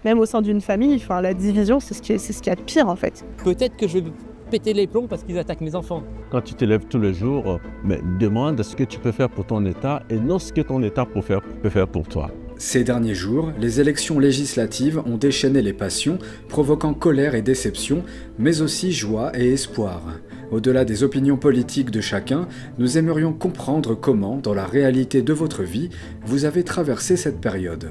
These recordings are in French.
même au sein d'une famille, enfin, la division, c'est ce qu'il y a de pire en fait. Peut-être que je vais péter les plombs parce qu'ils attaquent mes enfants. Quand tu te lèves tous les jours, mais demande ce que tu peux faire pour ton État et non ce que ton État peut faire pour toi. Ces derniers jours, les élections législatives ont déchaîné les passions, provoquant colère et déception, mais aussi joie et espoir. Au-delà des opinions politiques de chacun, nous aimerions comprendre comment, dans la réalité de votre vie, vous avez traversé cette période.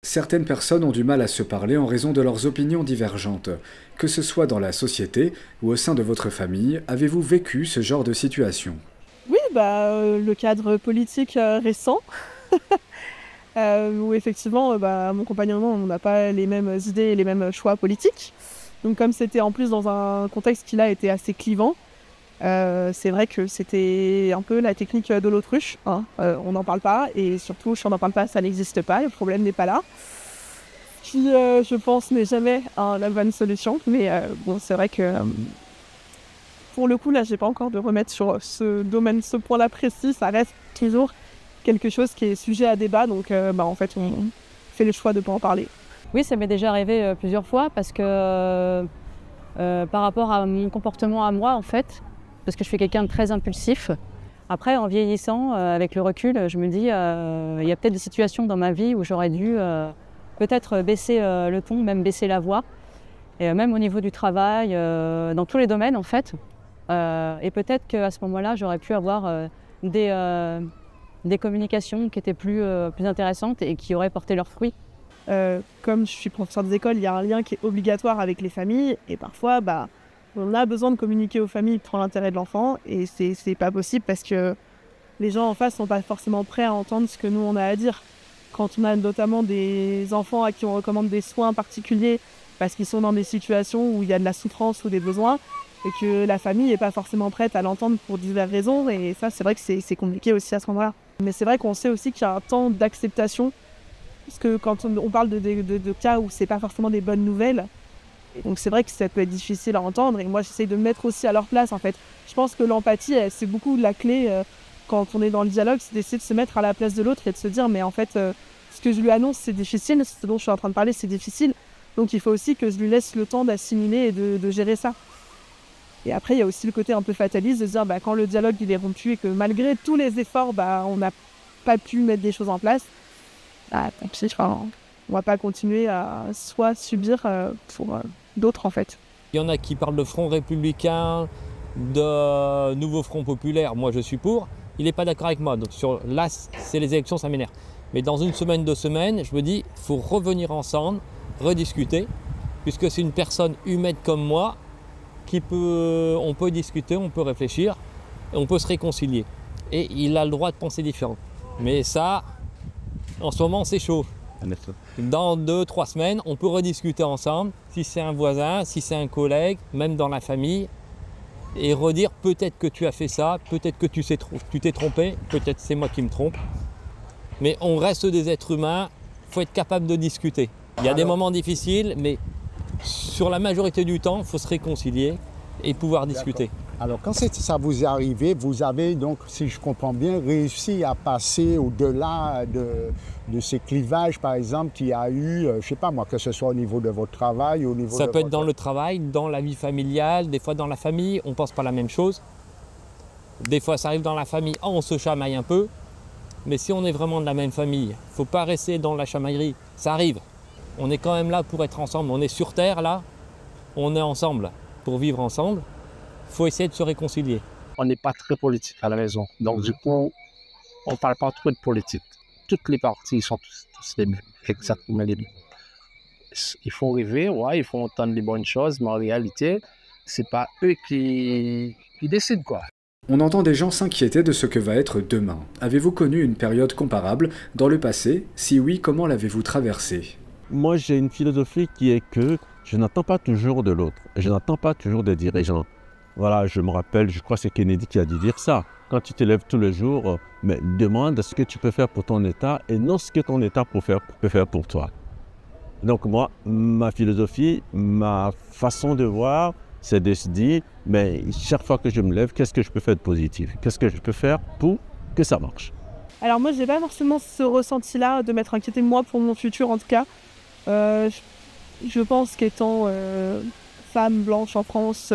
Certaines personnes ont du mal à se parler en raison de leurs opinions divergentes. Que ce soit dans la société ou au sein de votre famille, avez-vous vécu ce genre de situation? Oui, le cadre politique récent, où effectivement, mon compagnon et moi, on n'a pas les mêmes idées et les mêmes choix politiques. Donc comme c'était en plus dans un contexte qui là était assez clivant, c'est vrai que c'était un peu la technique de l'autruche, hein. On n'en parle pas, et surtout, si on n'en parle pas, ça n'existe pas, le problème n'est pas là. Qui, je pense, n'est jamais la bonne solution, mais bon, c'est vrai que pour le coup, là, j'ai pas encore de remède sur ce domaine, ce point-là précis, ça reste toujours quelque chose qui est sujet à débat, donc en fait, on fait le choix de ne pas en parler. Oui, ça m'est déjà arrivé plusieurs fois, parce que par rapport à mon comportement à moi, en fait, parce que je suis quelqu'un de très impulsif. Après, en vieillissant, avec le recul, je me dis, il y a peut-être des situations dans ma vie où j'aurais dû peut-être baisser le ton, même baisser la voix, et même au niveau du travail, dans tous les domaines en fait. Et peut-être qu'à ce moment-là, j'aurais pu avoir des communications qui étaient plus intéressantes et qui auraient porté leurs fruits. Comme je suis professeur des écoles, il y a un lien qui est obligatoire avec les familles, et parfois, on a besoin de communiquer aux familles pour l'intérêt de l'enfant, et c'est pas possible parce que les gens en face sont pas forcément prêts à entendre ce que nous on a à dire. Quand on a notamment des enfants à qui on recommande des soins particuliers parce qu'ils sont dans des situations où il y a de la souffrance ou des besoins, et que la famille n'est pas forcément prête à l'entendre pour diverses raisons, et ça c'est vrai que c'est compliqué aussi à ce moment-là. Mais c'est vrai qu'on sait aussi qu'il y a un temps d'acceptation, parce que quand on parle de cas où c'est pas forcément des bonnes nouvelles, donc c'est vrai que ça peut être difficile à entendre, et moi j'essaye de me mettre aussi à leur place en fait. Je pense que l'empathie, c'est beaucoup la clé quand on est dans le dialogue, c'est d'essayer de se mettre à la place de l'autre et de se dire mais en fait ce que je lui annonce c'est difficile, ce dont je suis en train de parler c'est difficile, donc il faut aussi que je lui laisse le temps d'assimiler et de gérer ça. Et après il y a aussi le côté un peu fataliste de se dire quand le dialogue il est rompu et que malgré tous les efforts on n'a pas pu mettre des choses en place, tant pis, on va pas continuer à soit subir pour d'autres en fait. Il y en a qui parlent de front républicain, de nouveau front populaire, moi je suis pour. Il n'est pas d'accord avec moi, donc là c'est les élections, ça m'énerve. Mais dans une semaine, 2 semaines, je me dis, il faut revenir ensemble, rediscuter, puisque c'est une personne humaine comme moi, on peut discuter, on peut réfléchir, et on peut se réconcilier. Et il a le droit de penser différent. Mais ça, en ce moment c'est chaud. Dans 2-3 semaines, on peut rediscuter ensemble, si c'est un voisin, si c'est un collègue, même dans la famille, et redire peut-être que tu as fait ça, peut-être que tu t'es trompé, peut-être c'est moi qui me trompe. Mais on reste des êtres humains, il faut être capable de discuter. Il y a des moments difficiles, mais sur la majorité du temps, il faut se réconcilier et pouvoir discuter. Alors quand ça vous est arrivé, vous avez donc, si je comprends bien, réussi à passer au-delà de ces clivages, par exemple, qu'il y a eu, je ne sais pas moi, que ce soit au niveau de votre travail ou au niveau Ça peut être dans le travail, dans la vie familiale, des fois dans la famille, on ne pense pas la même chose. Des fois ça arrive dans la famille, on se chamaille un peu. Mais si on est vraiment de la même famille, il ne faut pas rester dans la chamaillerie. Ça arrive. On est quand même là pour être ensemble. On est sur Terre, là. On est ensemble pour vivre ensemble. Il faut essayer de se réconcilier. On n'est pas très politique à la maison. Donc, du coup, on ne parle pas trop de politique. Toutes les parties sont tous les mêmes, exactement les mêmes. Il faut rêver, ouais, il faut entendre les bonnes choses, mais en réalité, ce n'est pas eux qui décident, quoi. On entend des gens s'inquiéter de ce que va être demain. Avez-vous connu une période comparable dans le passé? Si oui, comment l'avez-vous traversée? Moi, j'ai une philosophie qui est que je n'attends pas toujours de l'autre. Je n'attends pas toujours des dirigeants. Voilà, je me rappelle, je crois que c'est Kennedy qui a dû dire ça. Quand tu te lèves tous les jours, mais demande ce que tu peux faire pour ton État et non ce que ton État peut faire pour toi. Donc moi, ma philosophie, ma façon de voir, c'est de se dire, mais chaque fois que je me lève, qu'est-ce que je peux faire de positif? Qu'est-ce que je peux faire pour que ça marche? Alors moi, j'ai pas forcément ce ressenti-là de m'être inquiétée moi pour mon futur en tout cas. Je pense qu'étant femme blanche en France,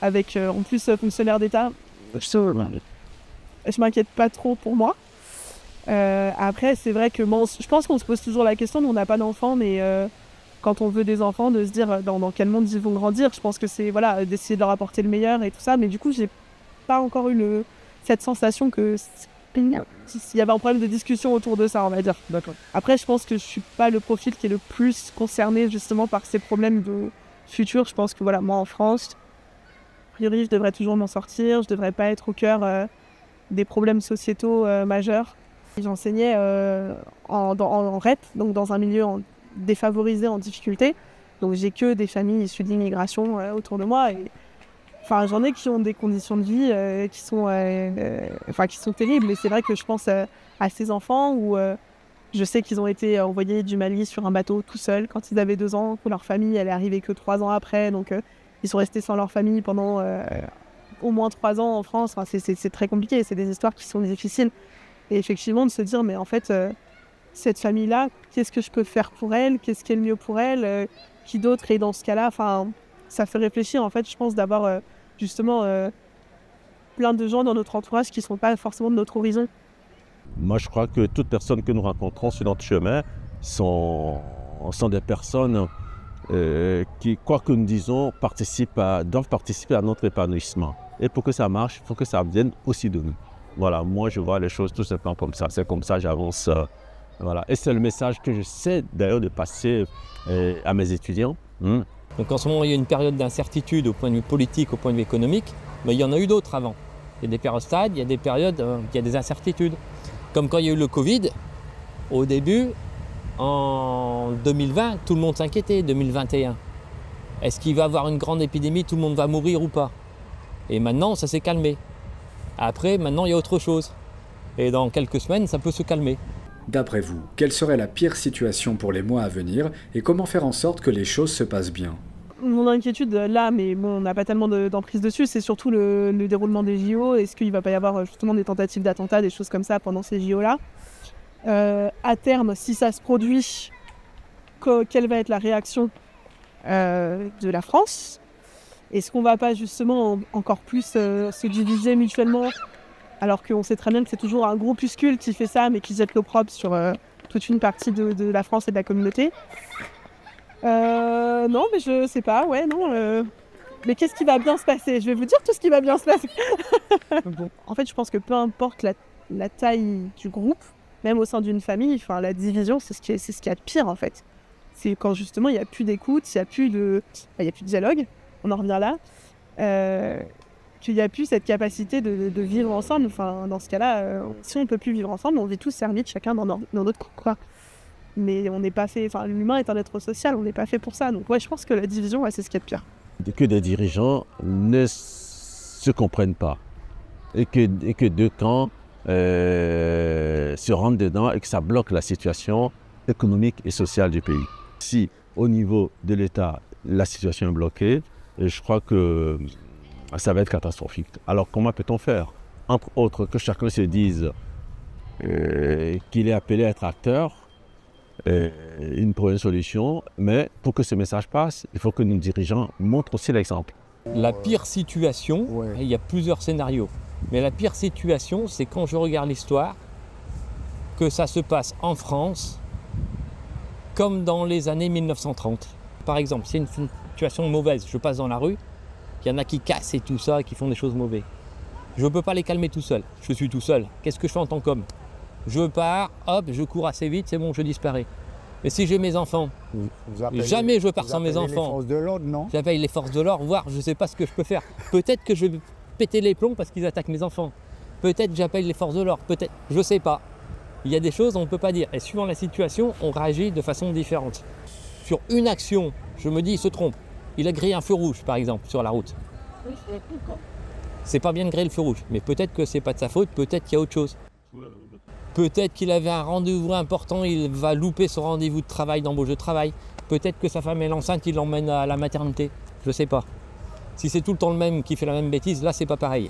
avec en plus fonctionnaire d'État, je m'inquiète pas trop pour moi. Après, c'est vrai que je pense qu'on se pose toujours la question, nous on n'a pas d'enfants, mais quand on veut des enfants, de se dire dans quel monde ils vont grandir, je pense que c'est voilà, d'essayer de leur apporter le meilleur et tout ça, mais du coup, j'ai pas encore eu cette sensation que il y avait un problème de discussion autour de ça, on va dire. D'accord. Après, je pense que je suis pas le profil qui est le plus concerné justement par ces problèmes de futur. Je pense que voilà, moi en France, a priori, je devrais toujours m'en sortir, je devrais pas être au cœur des problèmes sociétaux majeurs. J'enseignais en REP, donc dans un milieu défavorisé, en difficulté. Donc j'ai que des familles issues de l'immigration autour de moi. Et enfin, j'en ai qui ont des conditions de vie qui sont terribles. Et c'est vrai que je pense à ces enfants où je sais qu'ils ont été envoyés du Mali sur un bateau tout seuls quand ils avaient 2 ans, que leur famille elle est arrivée que 3 ans après. Donc ils sont restés sans leur famille pendant au moins 3 ans en France. Enfin, c'est très compliqué, c'est des histoires qui sont difficiles. Et effectivement, de se dire, mais en fait, cette famille-là, qu'est-ce que je peux faire pour elle? Qu'est-ce qui est le mieux pour elle? Qui d'autre est dans ce cas-là? Enfin, ça fait réfléchir, en fait, je pense, d'avoir justement plein de gens dans notre entourage qui ne sont pas forcément de notre horizon. Moi, je crois que toutes personnes que nous rencontrons sur notre chemin sont des personnes qui, quoi que nous disons, doivent participer à notre épanouissement. Et pour que ça marche, il faut que ça vienne aussi de nous. Voilà, moi, je vois les choses tout simplement comme ça. C'est comme ça que j'avance. Voilà. Et c'est le message que j'essaie d'ailleurs de passer à mes étudiants. Donc en ce moment, il y a une période d'incertitude au point de vue politique, au point de vue économique, mais il y en a eu d'autres avant. Il y a des périodes stades, il y a des périodes où il y a des incertitudes. Comme quand il y a eu le Covid, au début, en 2020, tout le monde s'inquiétait, 2021. Est-ce qu'il va y avoir une grande épidémie, tout le monde va mourir ou pas? Et maintenant, ça s'est calmé. Après, maintenant, il y a autre chose. Et dans quelques semaines, ça peut se calmer. D'après vous, quelle serait la pire situation pour les mois à venir et comment faire en sorte que les choses se passent bien? Mon inquiétude là, mais bon, on n'a pas tellement d'emprise dessus, c'est surtout le déroulement des JO. Est-ce qu'il ne va pas y avoir justement des tentatives d'attentats, des choses comme ça pendant ces JO-là? À terme, si ça se produit, quelle va être la réaction de la France? Est-ce qu'on ne va pas justement encore plus se diviser mutuellement, alors qu'on sait très bien que c'est toujours un groupuscule qui fait ça, mais qui jette l'opprobre sur toute une partie de la France et de la communauté? Non, mais je sais pas, ouais, non. Mais qu'est-ce qui va bien se passer? Je vais vous dire tout ce qui va bien se passer. En fait, je pense que peu importe la taille du groupe, même au sein d'une famille, enfin, la division, c'est ce qu'il y a de pire, en fait. C'est quand justement il n'y a plus d'écoute, il n'y a plus de dialogue. On en revient là, qu'il n'y a plus cette capacité de vivre ensemble. Enfin, dans ce cas-là, si on ne peut plus vivre ensemble, on vit tous servis de chacun dans notre coin. Mais on n'est pas fait, enfin, l'humain est un être social, on n'est pas fait pour ça. Donc ouais, je pense que la division, ouais, c'est ce qu'il y a de pire. Que des dirigeants ne se comprennent pas et que 2 camps se rentrent dedans et que ça bloque la situation économique et sociale du pays. Si au niveau de l'État, la situation est bloquée, je crois que ça va être catastrophique. Alors comment peut-on faire? Entre autres, que chacun se dise qu'il est appelé à être acteur, une première solution, mais pour que ce message passe, il faut que nos dirigeants montrent aussi l'exemple. La pire situation, il y a plusieurs scénarios, mais la pire situation, c'est quand je regarde l'histoire, que ça se passe en France, comme dans les années 1930. Par exemple, c'est une situation mauvaise, je passe dans la rue, il y en a qui cassent et tout ça, qui font des choses mauvaises. Je ne peux pas les calmer tout seul, je suis tout seul. Qu'est-ce que je fais en tant qu'homme? Je pars, hop, je cours assez vite, c'est bon, je disparais. Mais si j'ai mes enfants, jamais je pars sans mes enfants. Les forces de l'ordre, non? J'appelle les forces de l'ordre, voir, je ne sais pas ce que je peux faire. Peut-être que je vais péter les plombs parce qu'ils attaquent mes enfants. Peut-être que j'appelle les forces de l'ordre, peut-être, je ne sais pas. Il y a des choses on ne peut pas dire. Et suivant la situation, on réagit de façon différente. Sur une action, je me dis, il se trompe. Il a grillé un feu rouge, par exemple, sur la route. C'est pas bien de griller le feu rouge, mais peut-être que c'est pas de sa faute, peut-être qu'il y a autre chose. Peut-être qu'il avait un rendez-vous important, il va louper son rendez-vous de travail, d'embauche de travail. Peut-être que sa femme est enceinte, il l'emmène à la maternité. Je sais pas. Si c'est tout le temps le même qui fait la même bêtise, là c'est pas pareil.